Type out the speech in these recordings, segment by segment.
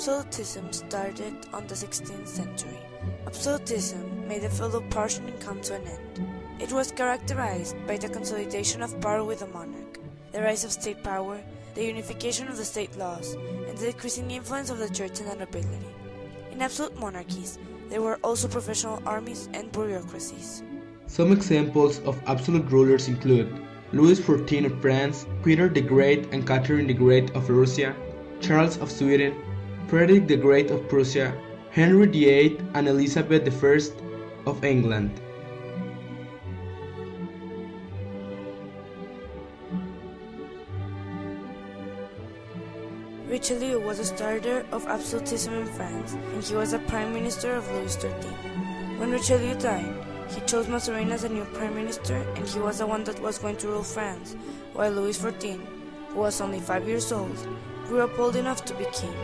Absolutism started on the 16th century. Absolutism made the feudal portion come to an end. It was characterized by the consolidation of power with the monarch, the rise of state power, the unification of the state laws, and the decreasing influence of the church and the nobility. In absolute monarchies, there were also professional armies and bureaucracies. Some examples of absolute rulers include Louis XIV of France, Peter the Great and Catherine the Great of Russia, Charles of Sweden, Frederick the Great of Prussia, Henry VIII and Elizabeth I of England. Richelieu was a starter of absolutism in France, and he was the prime minister of Louis XIII. When Richelieu died, he chose Mazarin as a new prime minister, and he was the one that was going to rule France, while Louis XIV, who was only 5 years old, grew up old enough to be king.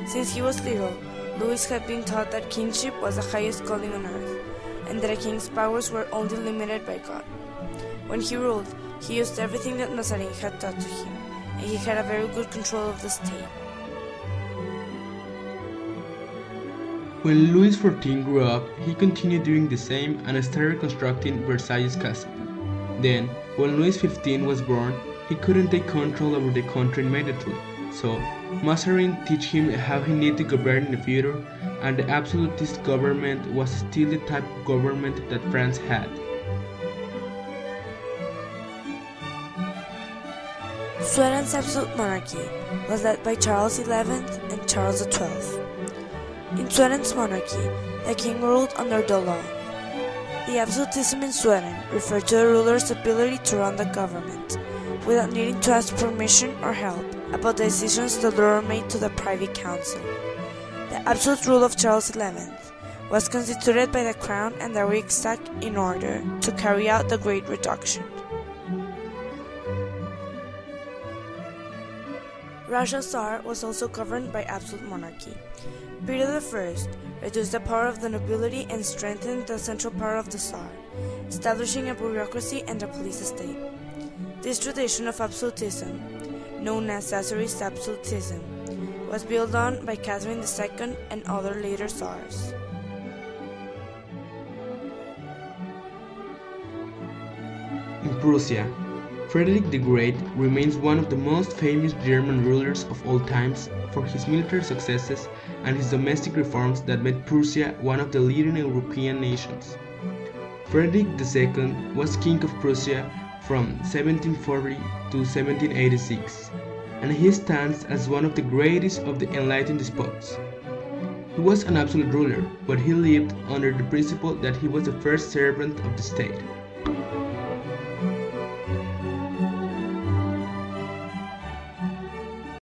Since he was little, Louis had been taught that kingship was the highest calling on earth, and that a king's powers were only limited by God. When he ruled, he used everything that Mazarin had taught to him, and he had a very good control of the state. When Louis XIV grew up, he continued doing the same and started constructing Versailles Castle. Then, when Louis XV was born, he couldn't take control over the country immediately, so Mazarin taught him how he needed to govern in the future, and the absolutist government was still the type of government that France had. Sweden's absolute monarchy was led by Charles XI and Charles XII. In Sweden's monarchy, the king ruled under the law. The absolutism in Sweden referred to the ruler's ability to run the government, without needing to ask permission or help about the decisions the ruler made to the Privy Council. The absolute rule of Charles XI was constituted by the Crown and the Riksdag in order to carry out the Great Reduction. Russia's Tsar was also governed by absolute monarchy. Peter I reduced the power of the nobility and strengthened the central power of the Tsar, establishing a bureaucracy and a police state. This tradition of absolutism, known as Tsarist absolutism, was built on by Catherine II and other later Tsars. In Prussia, Frederick the Great remains one of the most famous German rulers of all times for his military successes and his domestic reforms that made Prussia one of the leading European nations. Frederick II was King of Prussia from 1740 to 1786, and he stands as one of the greatest of the enlightened despots. He was an absolute ruler, but he lived under the principle that he was the first servant of the state.